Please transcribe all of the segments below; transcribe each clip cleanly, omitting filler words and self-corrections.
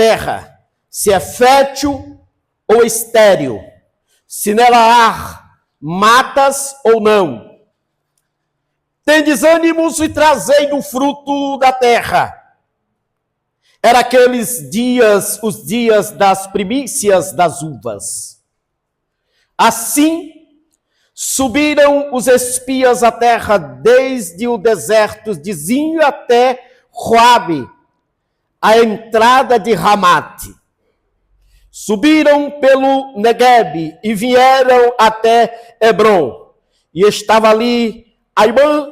terra, se é fértil ou estéril, se nela há matas ou não. Tendes ânimos e trazei do fruto da terra. Era aqueles dias, os dias das primícias das uvas. Assim, subiram os espias à terra desde o deserto de Zin até Joabe, a entrada de Ramate. Subiram pelo Neguebe e vieram até Hebron. E estava ali Aimã,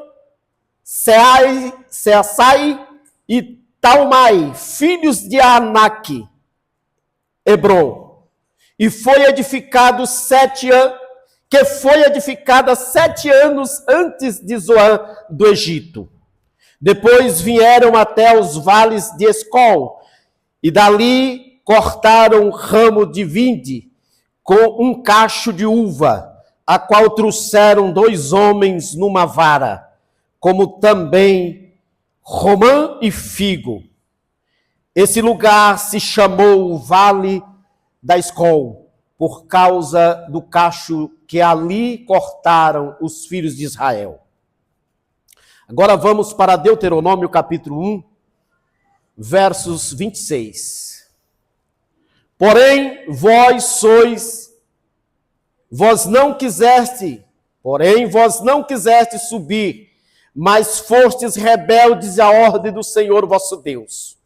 Seassai e Talmai, filhos de Anak, Hebron. E foi edificado 7 anos, que foi edificada 7 anos antes de Zoan do Egito. Depois vieram até os vales de Escol, e dali cortaram um ramo de vinde com um cacho de uva, a qual trouxeram 2 homens numa vara, como também romã e figo. Esse lugar se chamou o Vale da Escol, por causa do cacho que ali cortaram os filhos de Israel. Agora vamos para Deuteronômio capítulo 1, versos 26. Porém, vós não quiseste subir, mas fostes rebeldes à ordem do Senhor vosso Deus.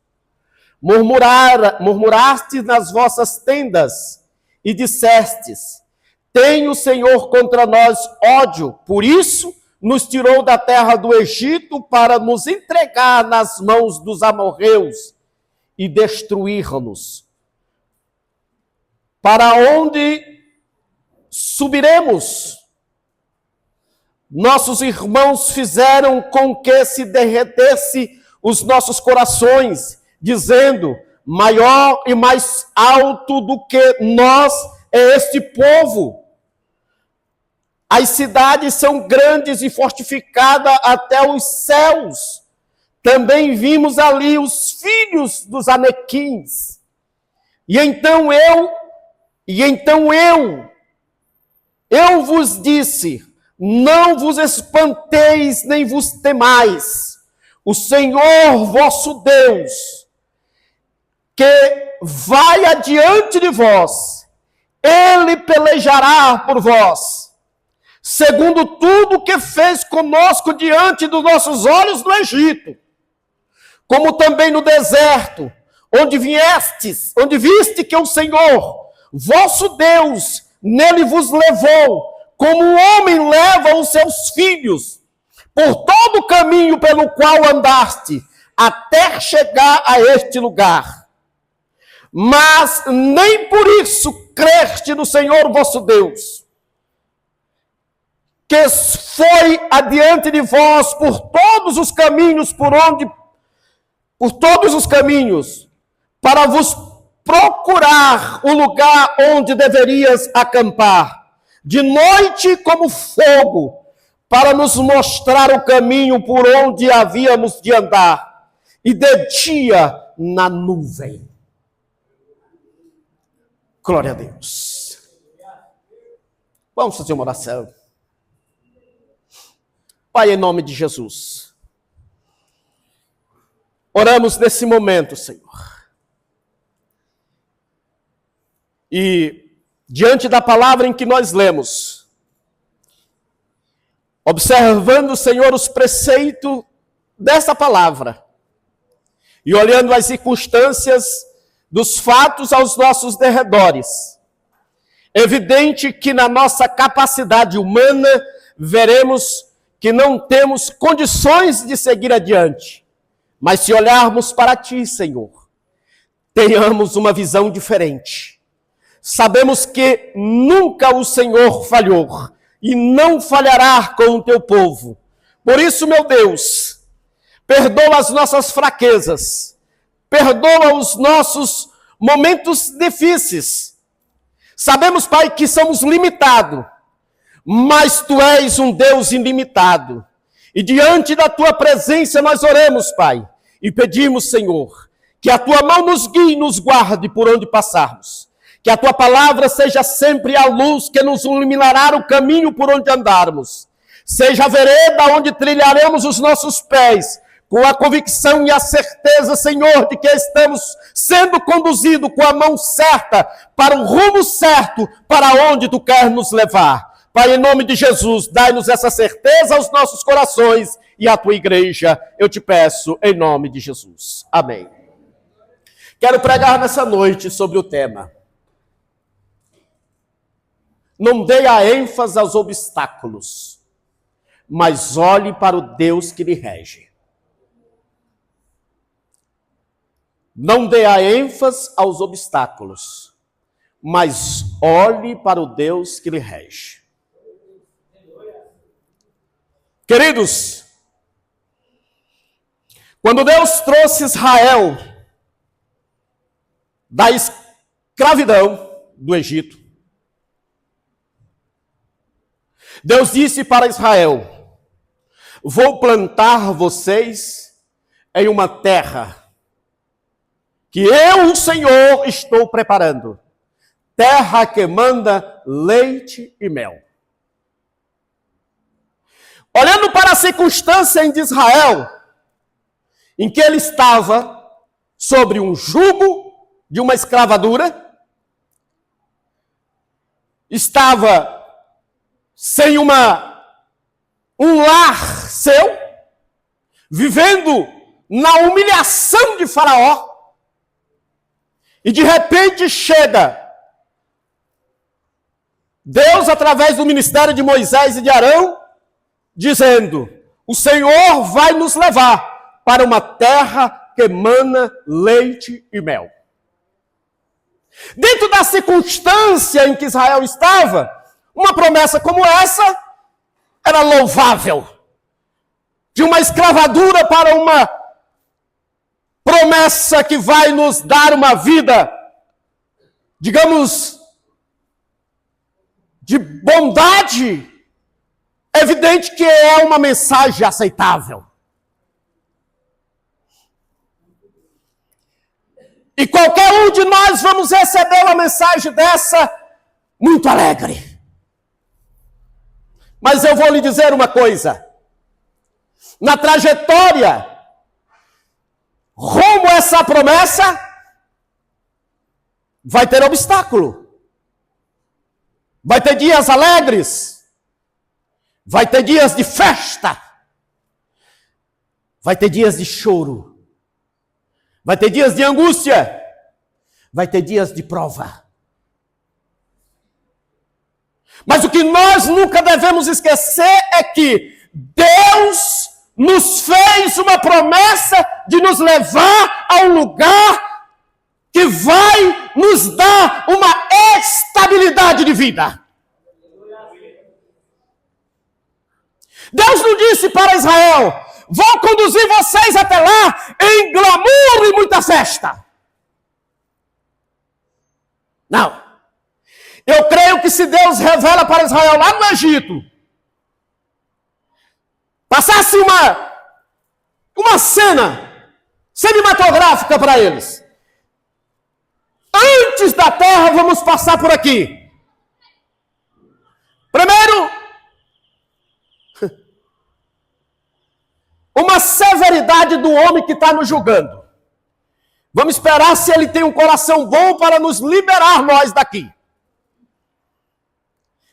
Murmurastes nas vossas tendas e dissestes: tem o Senhor contra nós ódio, por isso nos tirou da terra do Egito para nos entregar nas mãos dos amorreus e destruir-nos. Para onde subiremos? Nossos irmãos fizeram com que se derretesse os nossos corações, dizendo: maior e mais alto do que nós é este povo. As cidades são grandes e fortificadas até os céus. Também vimos ali os filhos dos Anequins. E então eu vos disse: não vos espanteis nem vos temais. O Senhor vosso Deus, que vai adiante de vós, ele pelejará por vós, segundo tudo que fez conosco diante dos nossos olhos no Egito, como também no deserto, onde viste que o Senhor, vosso Deus, nele vos levou, como um homem leva os seus filhos, por todo o caminho pelo qual andaste, até chegar a este lugar. Mas nem por isso creste no Senhor vosso Deus, que foi adiante de vós por todos os caminhos para vos procurar o lugar onde deverias acampar, de noite como fogo, para nos mostrar o caminho por onde havíamos de andar, e de dia na nuvem. Glória a Deus. Vamos fazer uma oração. Pai, em nome de Jesus, oramos nesse momento, Senhor. E diante da palavra em que nós lemos, observando, Senhor, os preceitos dessa palavra, e olhando as circunstâncias dos fatos aos nossos derredores, evidente que na nossa capacidade humana veremos que não temos condições de seguir adiante. Mas se olharmos para Ti, Senhor, tenhamos uma visão diferente. Sabemos que nunca o Senhor falhou e não falhará com o Teu povo. Por isso, meu Deus, perdoa as nossas fraquezas, perdoa os nossos momentos difíceis. Sabemos, Pai, que somos limitados, mas Tu és um Deus ilimitado. E diante da Tua presença nós oramos, Pai, e pedimos, Senhor, Que a tua mão nos guie e nos guarde por onde passarmos. Que a tua palavra seja sempre a luz que nos iluminará o caminho por onde andarmos. Seja a vereda onde trilharemos os nossos pés, com a convicção e a certeza, Senhor, de que estamos sendo conduzidos com a mão certa, para o rumo certo, para onde tu quer nos levar. Pai, em nome de Jesus, dai-nos essa certeza aos nossos corações e à tua igreja, eu te peço, em nome de Jesus. Amém. Quero pregar nessa noite sobre o tema: não dê a ênfase aos obstáculos, mas olhe para o Deus que lhe rege. Não dê a ênfase aos obstáculos, mas olhe para o Deus que lhe rege. Queridos, quando Deus trouxe Israel da escravidão do Egito, Deus disse para Israel: vou plantar vocês em uma terra que eu, o Senhor, estou preparando. Terra que manda leite e mel. Olhando para a circunstância de Israel, em que ele estava sobre um jugo de uma escravatura, estava sem um lar seu, vivendo na humilhação de Faraó, e de repente chega Deus, através do ministério de Moisés e de Arão, dizendo: o Senhor vai nos levar para uma terra que emana leite e mel. Dentro da circunstância em que Israel estava, uma promessa como essa era louvável. De uma escravatura para uma promessa que vai nos dar uma vida, digamos, de bondade, é evidente que é uma mensagem aceitável. E qualquer um de nós vamos receber uma mensagem dessa muito alegre. Mas eu vou lhe dizer uma coisa: na trajetória rumo a essa promessa, vai ter obstáculo. Vai ter dias alegres. Vai ter dias de festa. Vai ter dias de choro. Vai ter dias de angústia. Vai ter dias de prova. Mas o que nós nunca devemos esquecer é que Deus nos fez uma promessa de nos levar a um lugar que vai nos dar uma estabilidade de vida. Deus não disse para Israel: vou conduzir vocês até lá em glamour e muita festa. Não. Eu creio que se Deus revela para Israel lá no Egito, passasse uma cena cinematográfica para eles. Antes da terra, vamos passar por aqui. Primeiro, uma severidade do homem que está nos julgando. Vamos esperar se ele tem um coração bom para nos liberar nós daqui.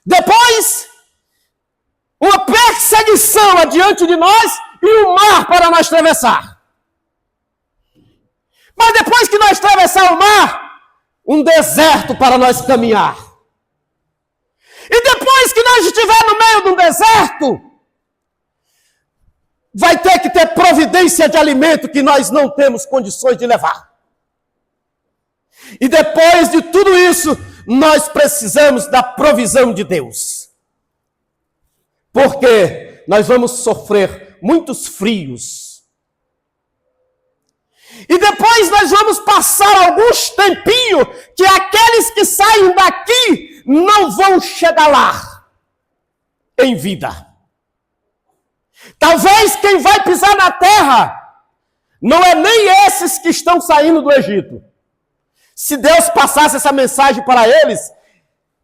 Depois, uma perseguição adiante de nós e um mar para nós atravessar. Mas depois que nós atravessar o mar, um deserto para nós caminhar. E depois que nós estiver no meio de um deserto, vai ter que ter providência de alimento que nós não temos condições de levar. E depois de tudo isso, nós precisamos da provisão de Deus. Porque nós vamos sofrer muitos frios. E depois nós vamos passar alguns tempinhos que aqueles que saem daqui não vão chegar lá em vida. Talvez quem vai pisar na terra Não é nem esses que estão saindo do Egito. Se Deus passasse essa mensagem para eles,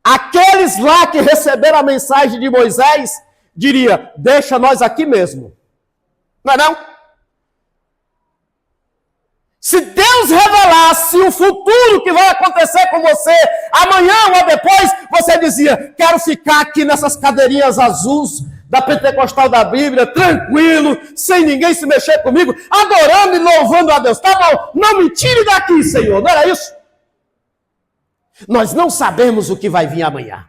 aqueles lá que receberam a mensagem de Moisés, diria, deixa nós aqui mesmo. Não é não? Se Deus revelasse o futuro que vai acontecer com você, amanhã ou depois, você dizia, quero ficar aqui nessas cadeirinhas azuis da Pentecostal da Bíblia, tranquilo, sem ninguém se mexer comigo, adorando e louvando a Deus. Tá bom, não me tire daqui, Senhor, não era isso? Nós não sabemos o que vai vir amanhã.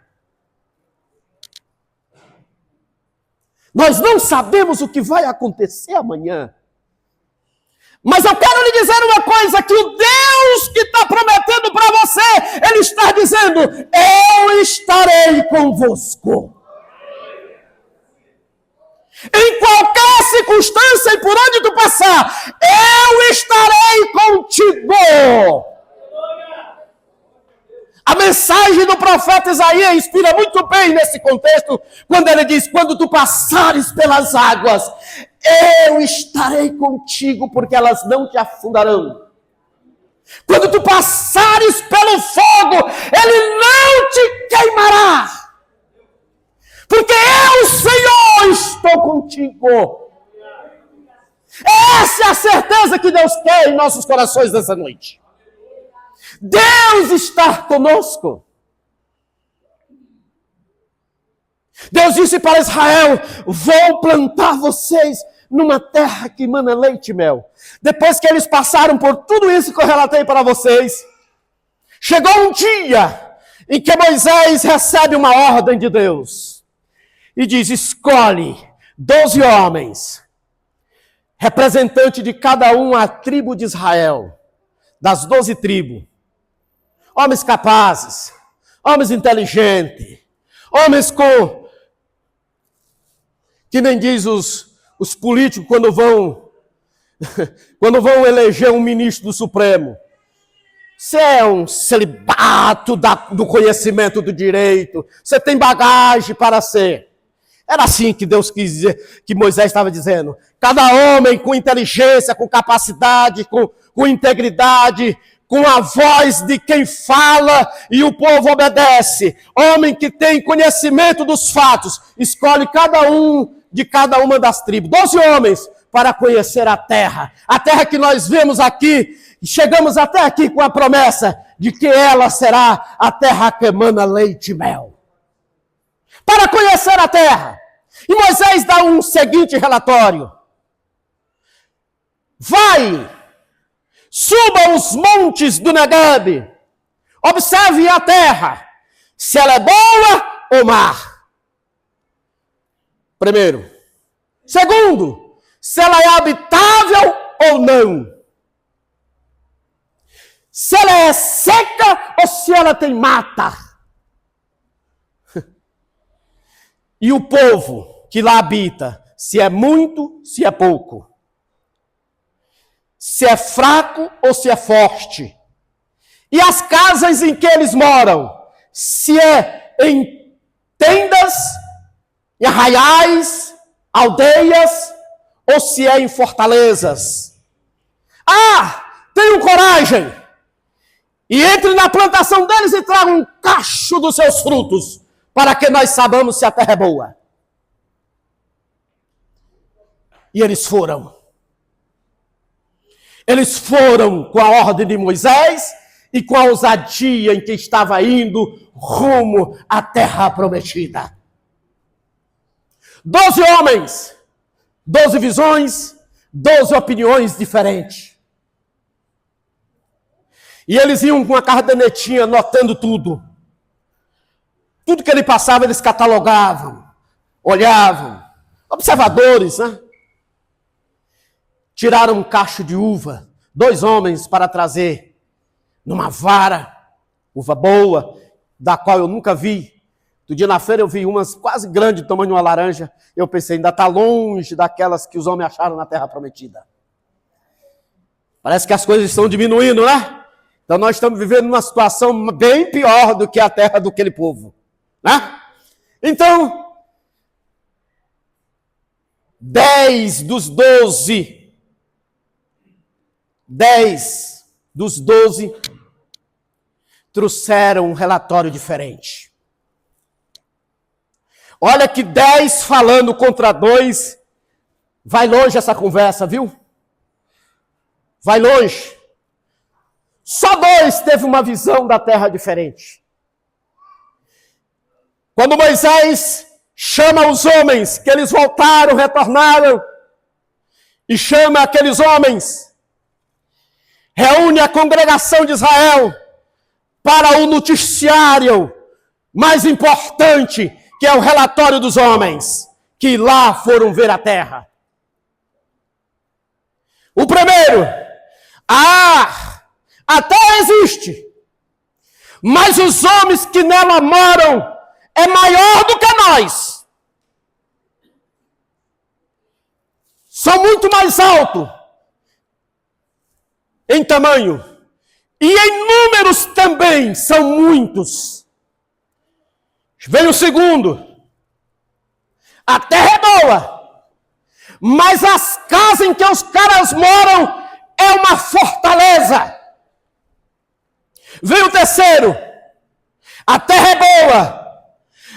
Nós não sabemos o que vai acontecer amanhã. Mas eu quero lhe dizer uma coisa, que o Deus que está prometendo para você, Ele está dizendo, eu estarei convosco. Em qualquer circunstância e por onde tu passar, eu estarei contigo. A mensagem do profeta Isaías inspira muito bem nesse contexto, quando ele diz, quando tu passares pelas águas, eu estarei contigo, porque elas não te afundarão. Quando tu passares pelo fogo, ele não te queimará. Porque eu, Senhor, estou contigo. Essa é a certeza que Deus quer em nossos corações nessa noite. Deus está conosco. Deus disse para Israel, vou plantar vocês numa terra que emana leite e mel. Depois que eles passaram por tudo isso que eu relatei para vocês, chegou um dia em que Moisés recebe uma ordem de Deus. E diz, escolhe 12 homens, representante de cada a tribo de Israel, das 12 tribos. Homens capazes, homens inteligentes, homens que nem diz os políticos quando vão eleger um ministro do Supremo. Você é um celibato do conhecimento do direito, você tem bagagem para ser. Era assim que Deus quis dizer, que Moisés estava dizendo. Cada homem com inteligência, com capacidade, com integridade, com a voz de quem fala e o povo obedece. Homem que tem conhecimento dos fatos, escolhe cada de cada uma das tribos. 12 homens para conhecer a terra que nós vemos aqui, chegamos até aqui com a promessa de que ela será a terra que emana leite e mel. Para conhecer a terra. E Moisés dá um seguinte relatório. Vai, suba os montes do Negueb, observe a terra, se ela é boa ou má. Primeiro. Segundo, se ela é habitável ou não. Se ela é seca ou se ela tem mata. E o povo que lá habita, se é muito, se é pouco. Se é fraco ou se é forte. E as casas em que eles moram, se é em tendas, em arraiais, aldeias, ou se é em fortalezas. Tenham coragem. E entre na plantação deles e tragam um cacho dos seus frutos, para que nós saibamos se a terra é boa. E eles foram. Eles foram com a ordem de Moisés e com a ousadia em que estava indo rumo à terra prometida. 12 homens, 12 visões, 12 opiniões diferentes. E eles iam com a cadernetinha anotando tudo. Tudo que ele passava, eles catalogavam, olhavam. Observadores, né? Tiraram um cacho de uva, 2 homens para trazer numa vara, uva boa, da qual eu nunca vi. Do dia na feira eu vi umas quase grandes, do tamanho de uma laranja. Eu pensei, ainda está longe daquelas que os homens acharam na terra prometida. Parece que as coisas estão diminuindo, né? Então nós estamos vivendo uma situação bem pior do que a terra daquele povo. Né? Então, 10 dos 12 10 dos 12 trouxeram um relatório diferente. Olha que 10 falando contra 2, vai longe essa conversa, viu? Vai longe. Só 2 teve uma visão da terra diferente. Quando Moisés chama os homens, que eles voltaram, retornaram, e chama aqueles homens, reúne a congregação de Israel para o noticiário mais importante, que é o relatório dos homens, que lá foram ver a terra. O primeiro, a terra existe, mas os homens que nela moram é maior do que nós. São muito mais altos em tamanho. E em números também são muitos. Vem o segundo. A terra é boa, mas as casas em que os caras moram é uma fortaleza. Vem o terceiro. A terra é boa,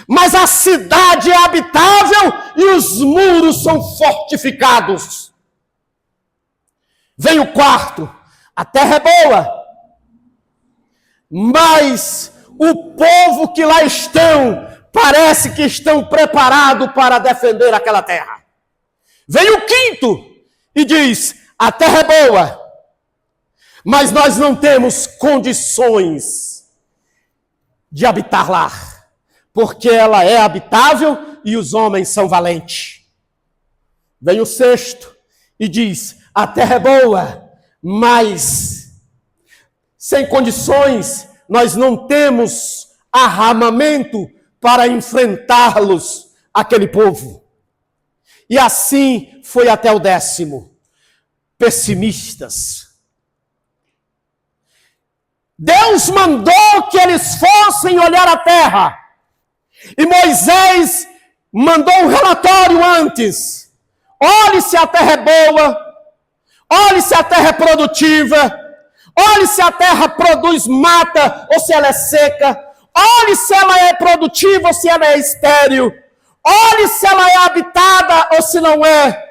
mas a cidade é habitável e os muros são fortificados. Vem o quarto. A terra é boa, mas o povo que lá estão, parece que estão preparados para defender aquela terra. Vem o quinto e diz, a terra é boa, mas nós não temos condições de habitar lá, porque ela é habitável e os homens são valentes. Vem o sexto e diz, a terra é boa, mas sem condições, nós não temos armamento para enfrentá-los, aquele povo. E assim foi até o 10º. Pessimistas. Deus mandou que eles fossem olhar a terra. E Moisés mandou um relatório antes. Olhe se a terra é boa. Olhe se a terra é produtiva. Olhe se a terra produz mata ou se ela é seca. Olhe se ela é produtiva ou se ela é estéril. Olhe se ela é habitada ou se não é.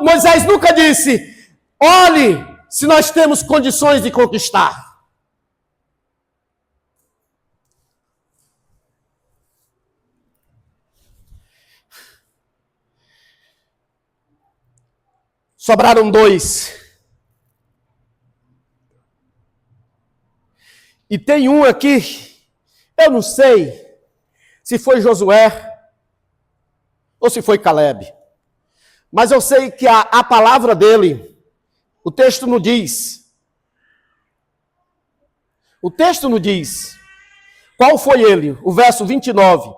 Moisés nunca disse, olhe se nós temos condições de conquistar. Sobraram 2. E tem um aqui, eu não sei se foi Josué ou se foi Caleb. Mas eu sei que a palavra dele, o texto não diz. O texto não diz. Qual foi ele? O verso 29.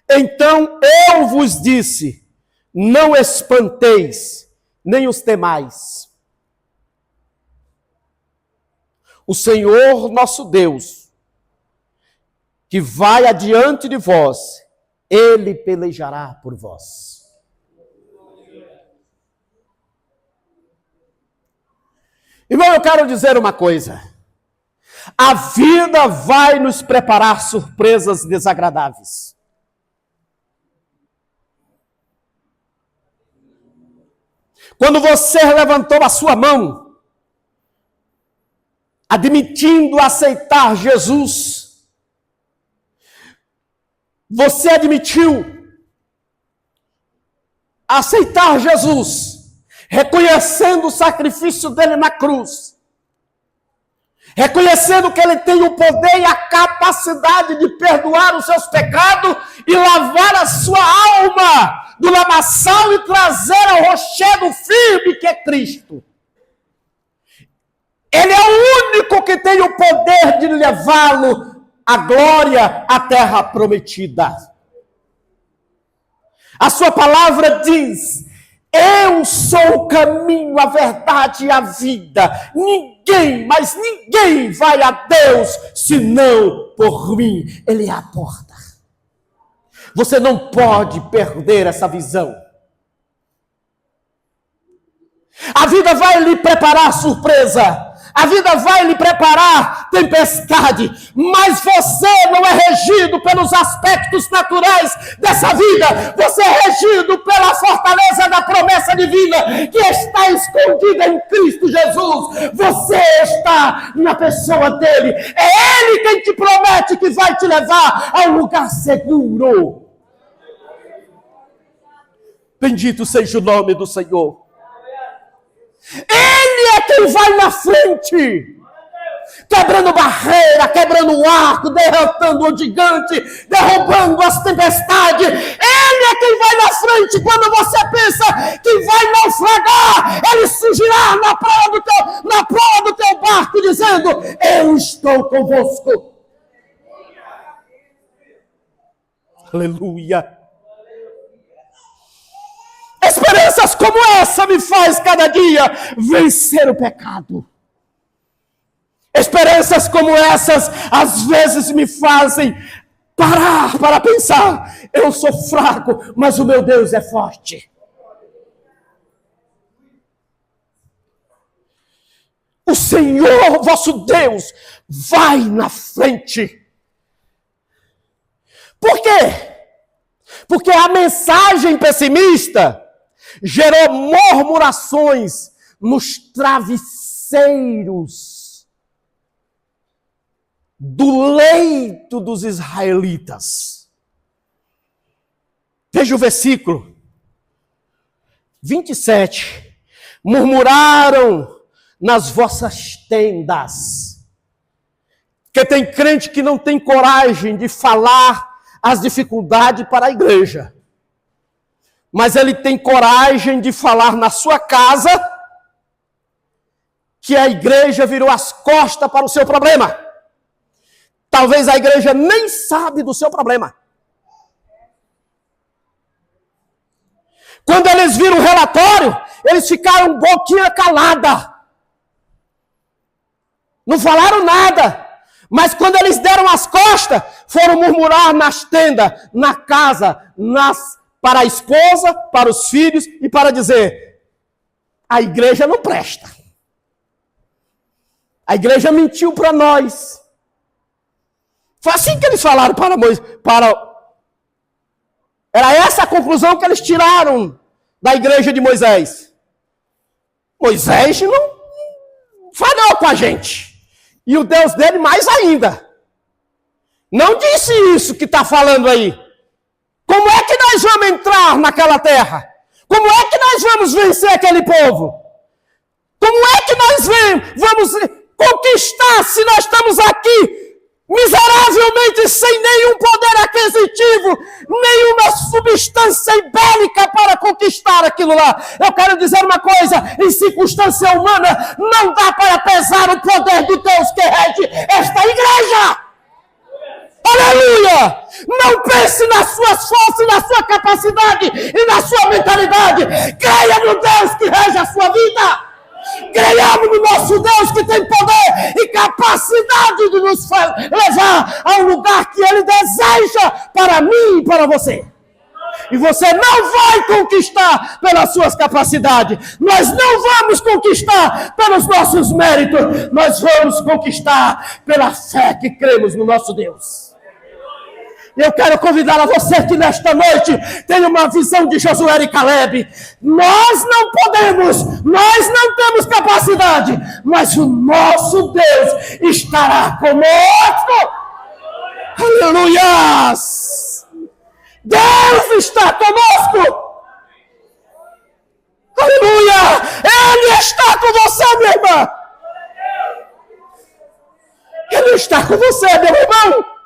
Então eu vos disse, não espanteis, nem os temais. O Senhor nosso Deus, que vai adiante de vós, Ele pelejará por vós. Irmão, eu quero dizer uma coisa. A vida vai nos preparar surpresas desagradáveis. Quando você levantou a sua mão, admitindo aceitar Jesus, você admitiu aceitar Jesus, reconhecendo o sacrifício dele na cruz, reconhecendo que ele tem o poder e a capacidade de perdoar os seus pecados e lavar a sua alma do lamaçal e trazer ao rochedo firme que é Cristo. Ele é o único que tem o poder de levá-lo à glória, à terra prometida. A sua palavra diz, eu sou o caminho, a verdade e a vida. Ninguém, mas ninguém vai a Deus senão por mim. Ele é a porta. Você não pode perder essa visão. A vida vai lhe preparar surpresa. A vida vai lhe preparar tempestade, mas você não é regido pelos aspectos naturais dessa vida. Você é regido pela fortaleza da promessa divina que está escondida em Cristo Jesus. Você está na pessoa dele. É ele quem te promete que vai te levar a um lugar seguro. Bendito seja o nome do Senhor. Ele é quem vai na frente, quebrando barreira, quebrando o arco, derrotando o gigante, derrubando as tempestades. Ele é quem vai na frente. Quando você pensa que vai naufragar, ele surgirá na proa do teu barco, dizendo: eu estou convosco. Aleluia. Esperanças como essa me faz cada dia vencer o pecado. Esperanças como essas às vezes me fazem parar para pensar: eu sou fraco, mas o meu Deus é forte. O Senhor, vosso Deus, vai na frente. Por quê? Porque a mensagem pessimista gerou murmurações nos travesseiros do leito dos israelitas. Veja o versículo 27. Murmuraram nas vossas tendas. Porque tem crente que não tem coragem de falar as dificuldades para a igreja. Mas ele tem coragem de falar na sua casa que a igreja virou as costas para o seu problema. Talvez a igreja nem sabe do seu problema. Quando eles viram o relatório, eles ficaram boquinha calada. Não falaram nada. Mas quando eles deram as costas, foram murmurar nas tendas, na casa, para a esposa, para os filhos e para dizer: a igreja não presta. A igreja mentiu para nós. Foi assim que eles falaram para Moisés. Era essa a conclusão que eles tiraram da igreja de Moisés. Moisés não falou com a gente. E o Deus dele mais ainda. Não disse isso que está falando aí. Como é que nós vamos entrar naquela terra? Como é que nós vamos vencer aquele povo? Como é que nós vamos conquistar se nós estamos aqui miseravelmente sem nenhum poder aquisitivo, nenhuma substância bélica para conquistar aquilo lá? Eu quero dizer uma coisa: em circunstância humana não dá para pesar o poder de Deus que rege esta igreja. Aleluia! Não pense nas suas forças, na sua capacidade e na sua mentalidade. Creia no Deus que rege a sua vida. Creiamos no nosso Deus que tem poder e capacidade de nos levar ao lugar que Ele deseja para mim e para você. E você não vai conquistar pelas suas capacidades. Nós não vamos conquistar pelos nossos méritos. Nós vamos conquistar pela fé que cremos no nosso Deus. Eu quero convidar a você que nesta noite tenha uma visão de Josué e Caleb. Nós não podemos, nós não temos capacidade, mas o nosso Deus estará conosco. Aleluias! Deus está conosco. Aleluia! Ele está com você, minha irmã. Ele está com você, meu irmão.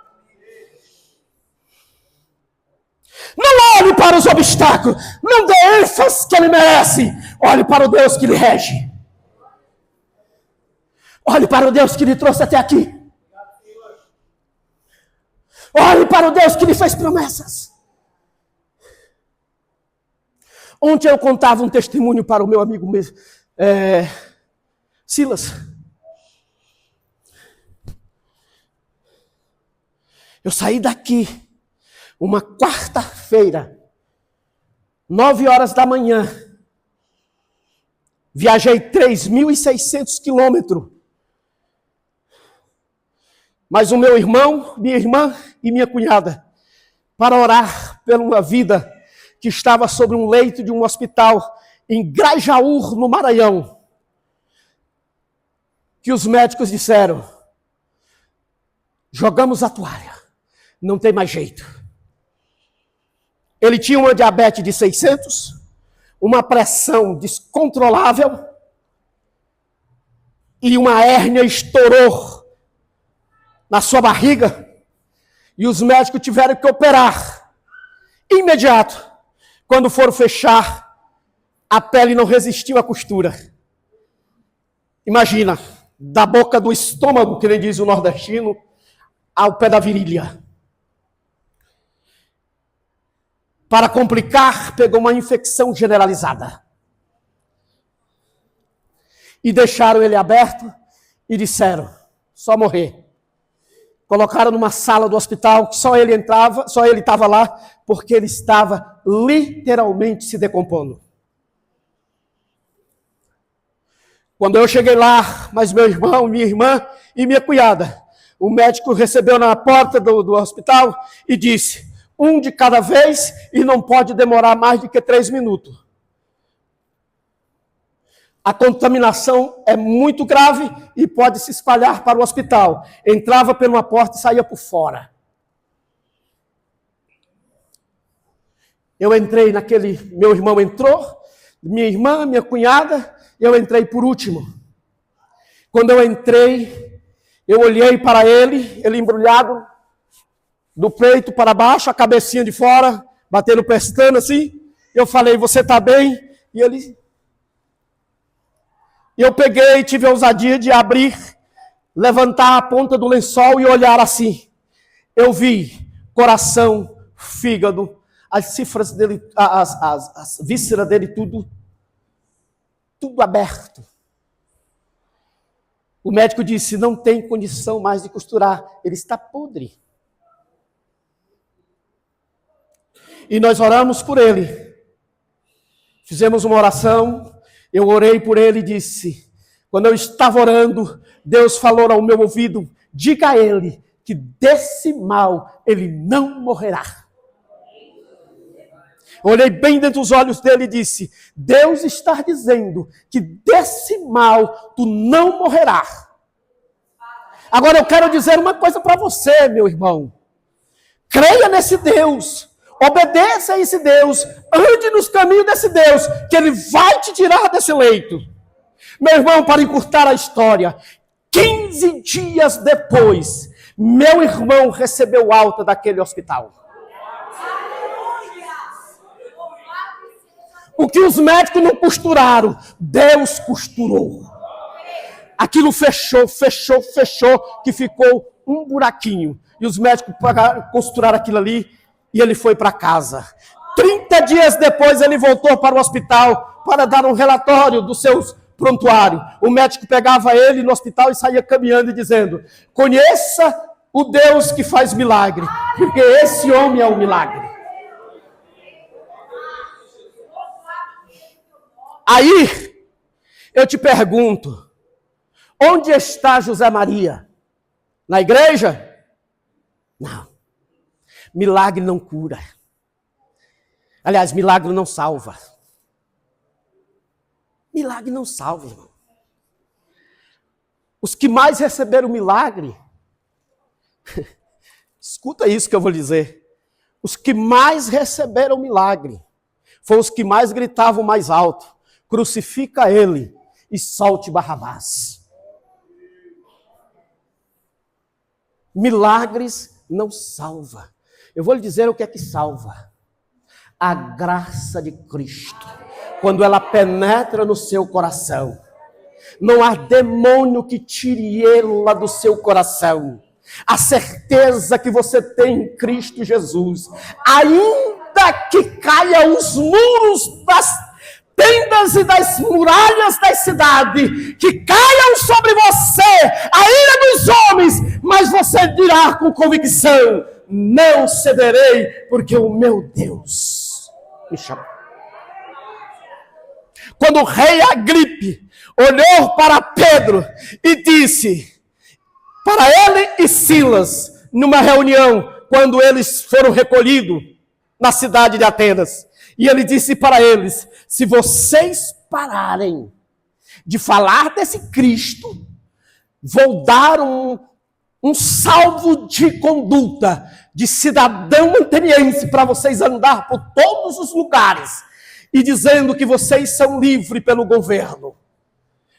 Não olhe para os obstáculos. Não dê ênfase que ele merece. Olhe para o Deus que lhe rege. Olhe para o Deus que lhe trouxe até aqui. Olhe para o Deus que lhe fez promessas. Ontem eu contava um testemunho para o meu amigo Silas. Eu saí daqui uma quarta-feira, 9 horas da manhã, Viajei 3.600 quilômetros. Mas o meu irmão, minha irmã e minha cunhada, para orar por uma vida que estava sobre um leito de um hospital em Grajaú, no Maranhão, que os médicos disseram: jogamos a toalha, não tem mais jeito. Ele tinha uma diabetes de 600, uma pressão descontrolável e uma hérnia estourou na sua barriga e os médicos tiveram que operar imediato. Quando foram fechar, a pele não resistiu à costura. Imagina, da boca do estômago, que nem diz o nordestino, ao pé da virilha. Para complicar, pegou uma infecção generalizada. E deixaram ele aberto e disseram: só morrer. Colocaram numa sala do hospital que só ele entrava, só ele estava lá, porque ele estava literalmente se decompondo. Quando eu cheguei lá, mas meu irmão, minha irmã e minha cunhada, o médico recebeu na porta do hospital e disse: um de cada vez e não pode demorar mais do que 3 minutos. A contaminação é muito grave e pode se espalhar para o hospital. Entrava por uma porta e saía por fora. Eu entrei meu irmão entrou, minha irmã, minha cunhada, eu entrei por último. Quando eu entrei, eu olhei para ele embrulhado do peito para baixo, a cabecinha de fora, batendo pestana assim. Eu falei: você está bem? E ele... Eu peguei e tive a ousadia de abrir, levantar a ponta do lençol e olhar assim. Eu vi coração, fígado, as cifras dele, as vísceras dele, tudo aberto. O médico disse: não tem condição mais de costurar, ele está podre. E nós oramos por ele. Fizemos uma oração. Eu orei por ele e disse: quando eu estava orando, Deus falou ao meu ouvido: diga a ele que desse mal ele não morrerá. Olhei bem dentro dos olhos dele e disse: Deus está dizendo que desse mal tu não morrerás. Agora eu quero dizer uma coisa para você, meu irmão. Creia nesse Deus. Obedeça a esse Deus, ande nos caminhos desse Deus, que Ele vai te tirar desse leito. Meu irmão, para encurtar a história, 15 dias depois, meu irmão recebeu alta daquele hospital. O que os médicos não costuraram, Deus costurou. Aquilo fechou, que ficou um buraquinho. E os médicos costuraram aquilo ali, e ele foi para casa. 30 dias depois ele voltou para o hospital para dar um relatório dos seus prontuários. O médico pegava ele no hospital e saía caminhando e dizendo: conheça o Deus que faz milagre, porque esse homem é um milagre. Aí eu te pergunto: onde está José Maria? Na igreja? Não. Milagre não cura. Aliás, milagre não salva. Milagre não salva, irmão. Os que mais receberam milagre, escuta isso que eu vou dizer. Os que mais receberam milagre foram os que mais gritavam mais alto: crucifica ele e solte Barrabás. Milagres não salva. Eu vou lhe dizer o que é que salva. A graça de Cristo. Quando ela penetra no seu coração, não há demônio que tire ela do seu coração. A certeza que você tem em Cristo Jesus, ainda que caia os muros das tendas e das muralhas da cidade, que caiam sobre você a ira dos homens, mas você dirá com convicção: não cederei, porque o meu Deus me chamou. quando o rei Agripe olhou para Pedro e disse, para ele e Silas, numa reunião, quando eles foram recolhidos na cidade de Atenas, e ele disse para eles, se vocês pararem de falar desse Cristo, vou dar um salvo de conduta de cidadão ateniense para vocês andar por todos os lugares e dizendo que vocês são livres pelo governo.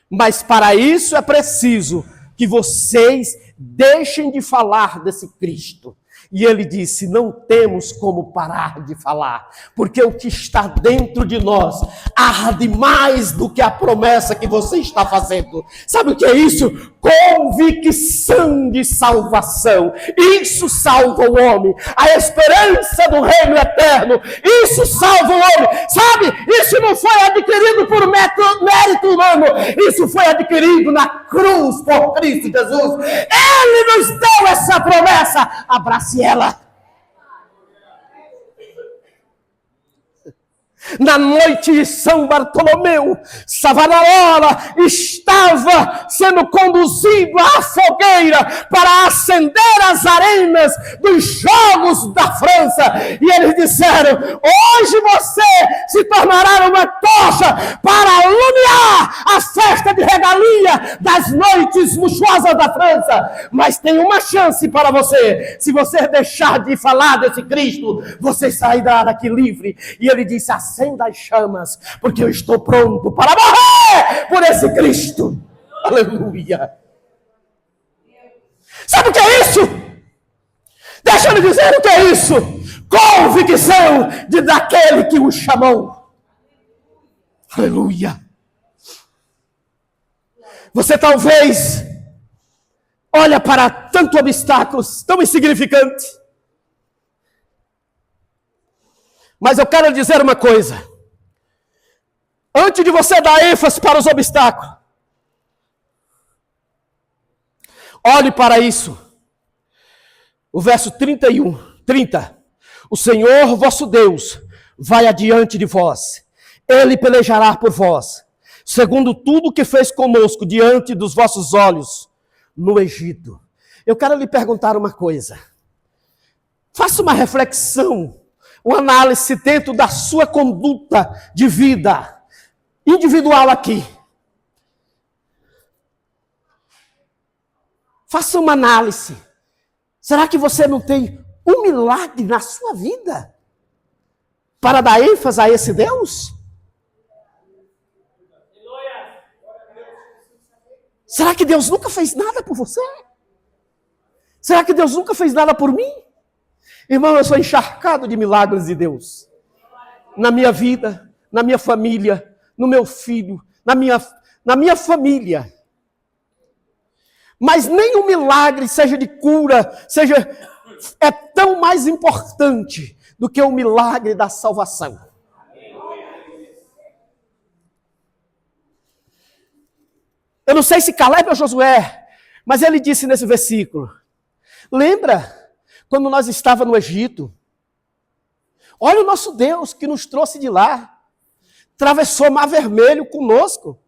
Mas para isso é preciso que vocês deixem de falar desse Cristo. E ele disse, não temos como parar de falar, porque o que está dentro de nós arde mais do que a promessa que você está fazendo. Sabe o que é isso? Convicção de salvação. Isso salva o homem. A esperança do reino eterno. Isso salva o homem. Sabe? Isso não foi adquirido por mérito humano. Isso foi adquirido na cruz por Cristo Jesus. Ele nos deu essa promessa. Abrace ela. Na noite de São Bartolomeu, Savonarola estava sendo conduzido à fogueira para acender as arenas dos Jogos da França. E eles disseram, hoje você se tornará uma tocha para iluminar a festa de regalia das noites luxuosas da França. Mas tem uma chance para você. Se você deixar de falar desse Cristo, você sairá daqui livre. E ele disse, acenda as chamas, porque eu estou pronto para morrer por esse Cristo. Aleluia. Sabe o que é isso? Deixa eu lhe dizer o que é isso. Convicção daquele que o chamou. Aleluia. Você talvez olha para tantos obstáculos tão insignificantes. Mas eu quero lhe dizer uma coisa. Antes de você dar ênfase para os obstáculos, olhe para isso. O verso 30. O Senhor vosso Deus vai adiante de vós. Ele pelejará por vós, segundo tudo que fez conosco diante dos vossos olhos no Egito. Eu quero lhe perguntar uma coisa. Faça uma reflexão, uma análise dentro da sua conduta de vida individual aqui. Faça uma análise. Será que você não tem um milagre na sua vida para dar ênfase a esse Deus? Será que Deus nunca fez nada por você? Será que Deus nunca fez nada por mim? Irmão, eu sou encharcado de milagres de Deus. Na minha vida, na minha família, no meu filho, na minha família. Mas nem um milagre, seja de cura, é tão mais importante do que o milagre da salvação. Eu não sei se Caleb ou Josué, mas ele disse nesse versículo, lembra quando nós estávamos no Egito? Olha o nosso Deus que nos trouxe de lá. Atravessou o Mar Vermelho conosco.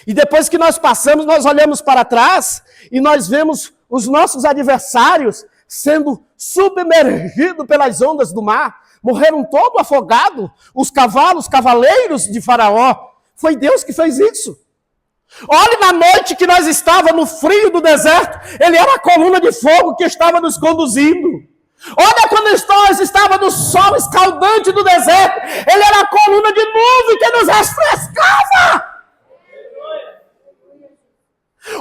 E depois que nós passamos, nós olhamos para trás e nós vemos os nossos adversários sendo submergidos pelas ondas do mar. Morreram todos afogados. Os cavalos, cavaleiros de Faraó. Foi Deus que fez isso. Olhe na noite que nós estávamos no frio do deserto. Ele era a coluna de fogo que estava nos conduzindo. Olha quando nós estávamos no sol escaldante do deserto. Ele era a coluna de nuvem que nos refrescava.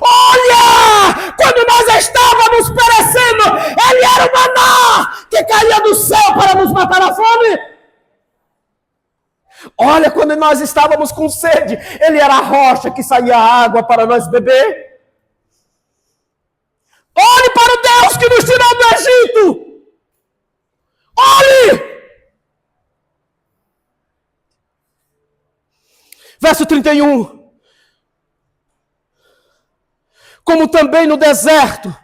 Olha, quando nós estávamos perecendo, ele era o maná que caía do céu para nos matar a fome. Olha, quando nós estávamos com sede, ele era a rocha que saía água para nós beber. Olhe para o Deus que nos tirou do Egito. Olhe! Verso 31. Como também no deserto,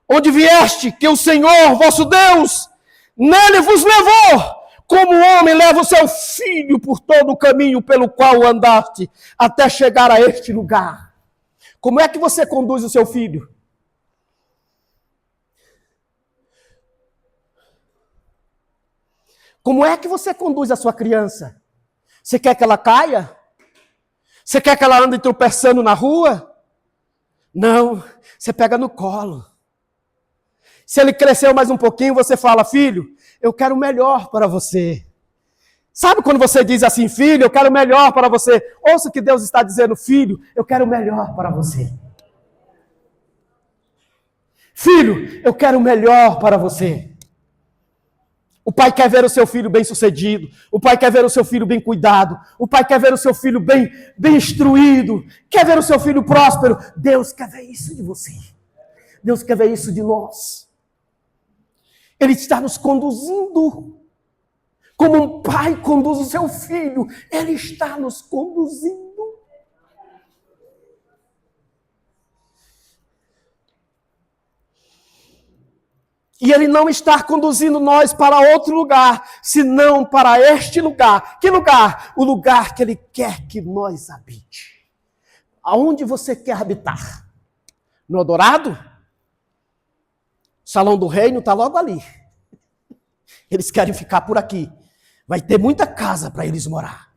onde vieste, que o Senhor, vosso Deus, nele vos levou, Como o homem leva o seu filho por todo o caminho pelo qual andaste, até chegar a este lugar. Como é que você conduz o seu filho? Como é que você conduz a sua criança? Você quer que ela caia? Você quer que ela ande tropeçando na rua? Não, você pega no colo. Se ele cresceu mais um pouquinho, você fala, filho, eu quero o melhor para você. Sabe quando você diz assim, filho, eu quero o melhor para você? Ouça o que Deus está dizendo, filho, eu quero o melhor para você. Filho, eu quero o melhor para você. O pai quer ver o seu filho bem sucedido. O pai quer ver o seu filho bem cuidado. O pai quer ver o seu filho bem instruído. Quer ver o seu filho próspero. Deus quer ver isso de você. Deus quer ver isso de nós. Ele está nos conduzindo. Como um pai conduz o seu filho. Ele está nos conduzindo. E Ele não está conduzindo nós para outro lugar, senão para este lugar. Que lugar? O lugar que Ele quer que nós habite. Aonde você quer habitar? No Eldorado? O Salão do Reino está logo ali. Eles querem ficar por aqui. Vai ter muita casa para eles morar.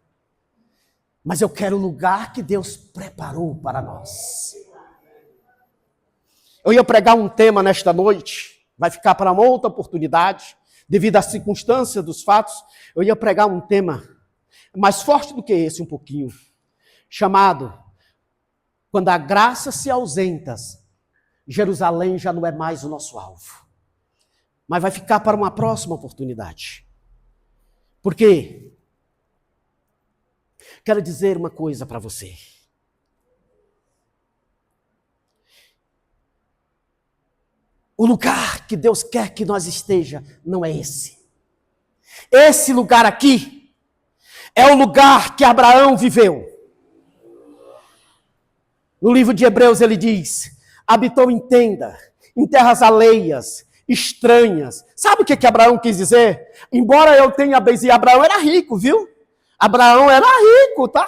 Mas eu quero o lugar que Deus preparou para nós. Eu ia pregar um tema nesta noite. Vai ficar para uma outra oportunidade, devido à circunstância dos fatos. Eu ia pregar um tema mais forte do que esse um pouquinho, chamado, quando a graça se ausenta, Jerusalém já não é mais o nosso alvo. Mas vai ficar para uma próxima oportunidade. Por quê? Quero dizer uma coisa para você. O lugar que Deus quer que nós esteja não é esse. Esse lugar aqui é o lugar que Abraão viveu. No livro de Hebreus ele diz, habitou em tenda, em terras alheias, estranhas. Sabe o que Abraão quis dizer? Embora eu tenha bens, e Abraão era rico, viu? Abraão era rico, tá?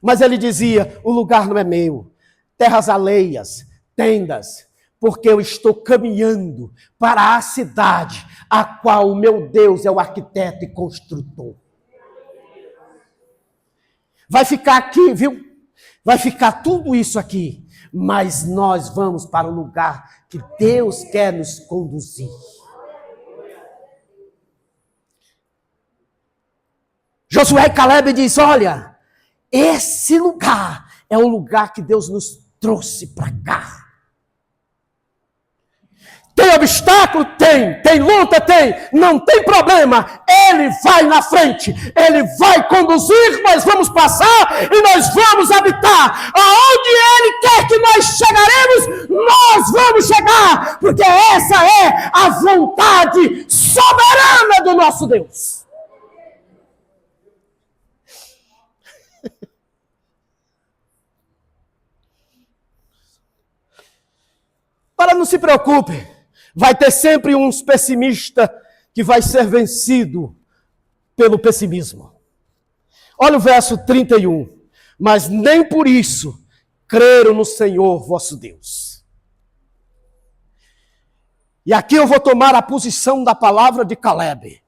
Mas ele dizia, o lugar não é meu. Terras alheias, tendas, porque eu estou caminhando para a cidade, a qual o meu Deus é o arquiteto e construtor. Vai ficar aqui, viu? Vai ficar tudo isso aqui, mas nós vamos para o lugar que Deus quer nos conduzir. Josué e Caleb diz, olha, esse lugar é o lugar que Deus nos trouxe para cá. Tem obstáculo? Tem luta? Tem, não tem problema, Ele vai na frente, Ele vai conduzir, nós vamos passar e nós vamos habitar, aonde Ele quer que nós chegaremos, nós vamos chegar, porque essa é a vontade soberana do nosso Deus. Agora não se preocupe. Vai ter sempre uns pessimistas que vai ser vencido pelo pessimismo. Olha o verso 31. Mas nem por isso creram no Senhor vosso Deus. E aqui eu vou tomar a posição da palavra de Caleb.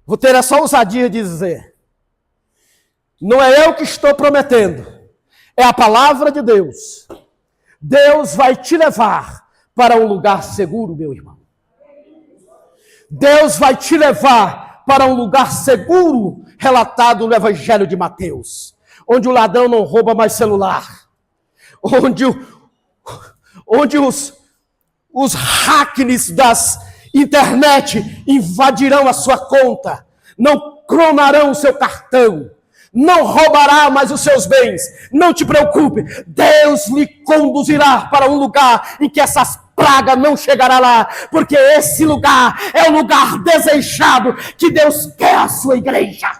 Vou ter essa ousadia de dizer. Não é eu que estou prometendo. É a palavra de Deus. Deus vai te levar para um lugar seguro, meu irmão. Deus vai te levar para um lugar seguro, relatado no Evangelho de Mateus, onde o ladrão não rouba mais celular, onde os hackers das internet invadirão a sua conta, não clonarão o seu cartão, não roubará mais os seus bens. Não te preocupe, Deus lhe conduzirá para um lugar em que essas pragas não chegará lá, porque esse lugar é o lugar desejado que Deus quer a sua igreja.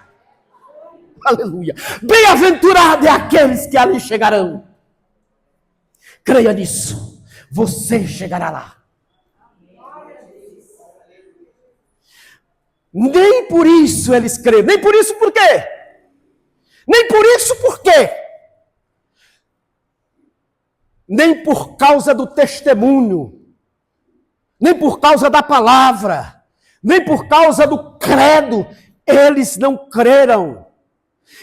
Aleluia. Bem-aventurado é aqueles que ali chegarão. Creia nisso, você chegará lá. Nem por isso eles creram. Nem por isso por quê? Nem por isso por quê? Nem por causa do testemunho, nem por causa da palavra, nem por causa do credo, eles não creram.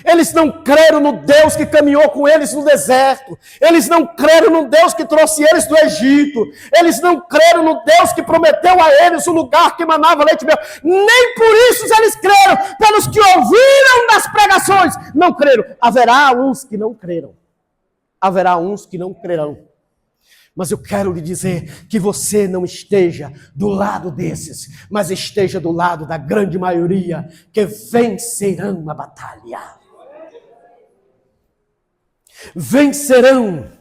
Eles não creram no Deus que caminhou com eles no deserto. Eles não creram no Deus que trouxe eles do Egito. Eles não creram no Deus que prometeu a eles o lugar que manava leite e mel. Nem por isso eles creram. Pelos que ouviram das pregações, não creram. Haverá uns que não creram. Haverá uns que não crerão. Mas eu quero lhe dizer que você não esteja do lado desses, mas esteja do lado da grande maioria que vencerão a batalha. Vencerão.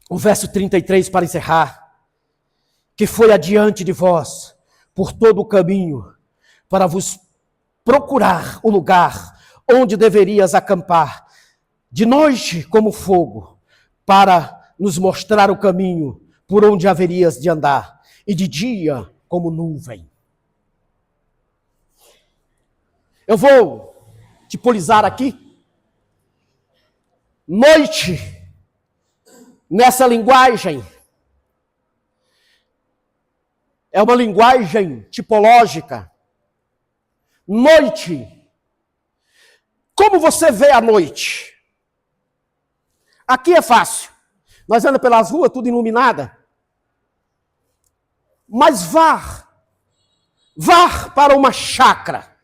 O verso 33 para encerrar. Que foi adiante de vós por todo o caminho, para vos procurar o lugar onde deverias acampar, de noite como fogo, para nos mostrar o caminho por onde haverias de andar, e de dia como nuvem. Eu vou tipolizar aqui. Noite, nessa linguagem, é uma linguagem tipológica. Noite. Como você vê a noite? Aqui é fácil. Nós andamos pelas ruas, tudo iluminada. Mas vá para uma chácara,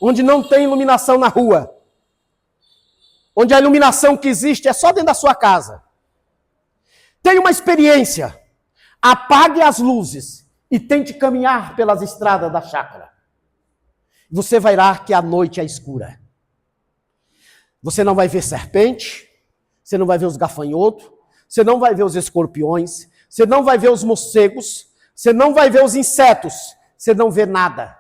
onde não tem iluminação na rua. Onde a iluminação que existe é só dentro da sua casa. Tenha uma experiência. Apague as luzes e tente caminhar pelas estradas da chácara. Você vai ver que a noite é escura. Você não vai ver serpente, você não vai ver os gafanhotos, você não vai ver os escorpiões, você não vai ver os morcegos, você não vai ver os insetos, você não vê nada.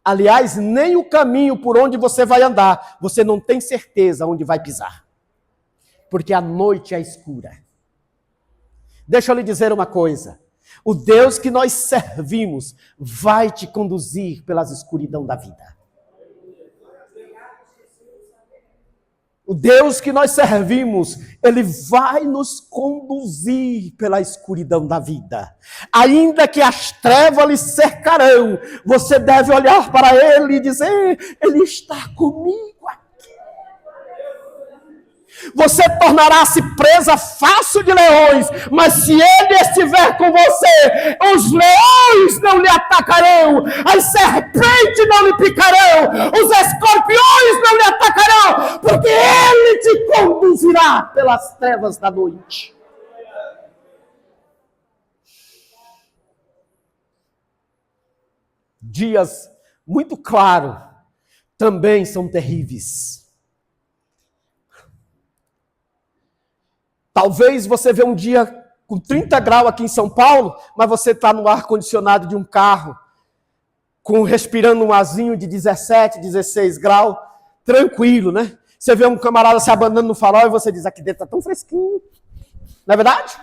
Aliás, nem o caminho por onde você vai andar, você não tem certeza onde vai pisar. Porque a noite é escura. Deixa eu lhe dizer uma coisa. O Deus que nós servimos vai te conduzir pelas escuridão da vida. O Deus que nós servimos, Ele vai nos conduzir pela escuridão da vida. Ainda que as trevas lhe cercarão, você deve olhar para Ele e dizer, Ele está comigo aqui. Você tornará-se presa fácil de leões, mas se ele estiver com você, os leões não lhe atacarão, as serpentes não lhe picarão, os escorpiões não lhe atacarão, porque ele te conduzirá pelas trevas da noite. Dias muito claros também são terríveis. Talvez você vê um dia com 30 graus aqui em São Paulo, mas você está no ar-condicionado de um carro, respirando um arzinho de 17, 16 graus, tranquilo, né? Você vê um camarada se abanando no farol e você diz, aqui dentro está tão fresquinho. Não é verdade?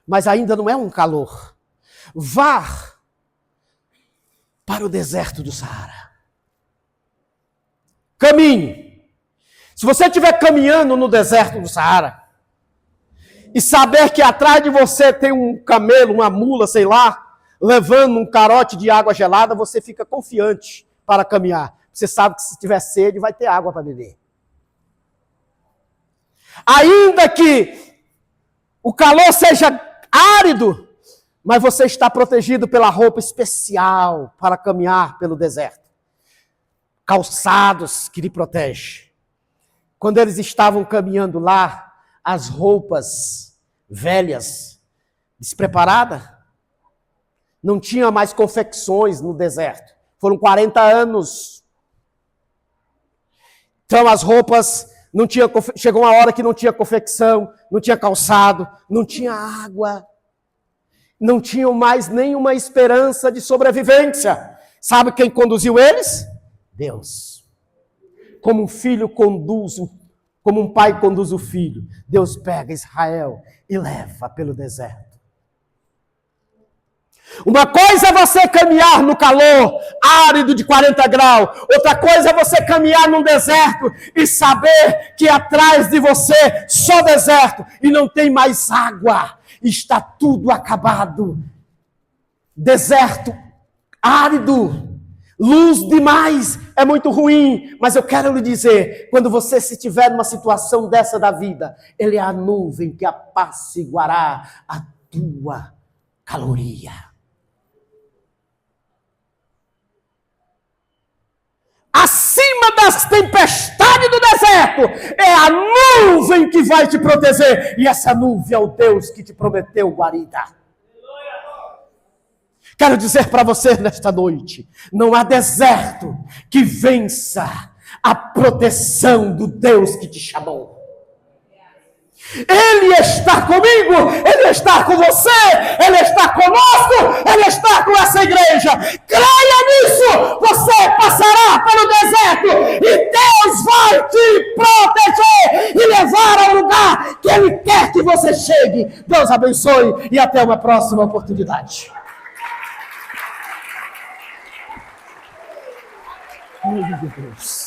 Mas ainda não é um calor. Vá para o deserto do Saara. Caminhe. Se você estiver caminhando no deserto do Saara e saber que atrás de você tem um camelo, uma mula, sei lá, levando um carote de água gelada, você fica confiante para caminhar. Você sabe que se tiver sede, vai ter água para beber. Ainda que o calor seja árido, mas você está protegido pela roupa especial para caminhar pelo deserto. Calçados que lhe protegem. Quando eles estavam caminhando lá, as roupas velhas, despreparadas, não tinha mais confecções no deserto. Foram 40 anos. Então as roupas não tinha, chegou uma hora que não tinha confecção, não tinha calçado, não tinha água. Não tinham mais nenhuma esperança de sobrevivência. Sabe quem conduziu eles? Deus. como um filho conduz, como um pai conduz o filho. Deus pega Israel e leva pelo deserto. Uma coisa é você caminhar no calor árido de 40 graus. Outra coisa é você caminhar num deserto e saber que atrás de você só deserto e não tem mais água. Está tudo acabado. Deserto árido. Luz demais é muito ruim. Mas eu quero lhe dizer, quando você se tiver numa situação dessa da vida, Ele é a nuvem que apaciguará a tua caloria. Acima das tempestades do deserto, é a nuvem que vai te proteger. E essa nuvem é o Deus que te prometeu guarida. Quero dizer para você nesta noite, não há deserto que vença a proteção do Deus que te chamou. Ele está comigo, Ele está com você, Ele está conosco, Ele está com essa igreja. Creia nisso, você passará pelo deserto e Deus vai te proteger e levar ao lugar que Ele quer que você chegue. Deus abençoe e até uma próxima oportunidade. Meu Deus.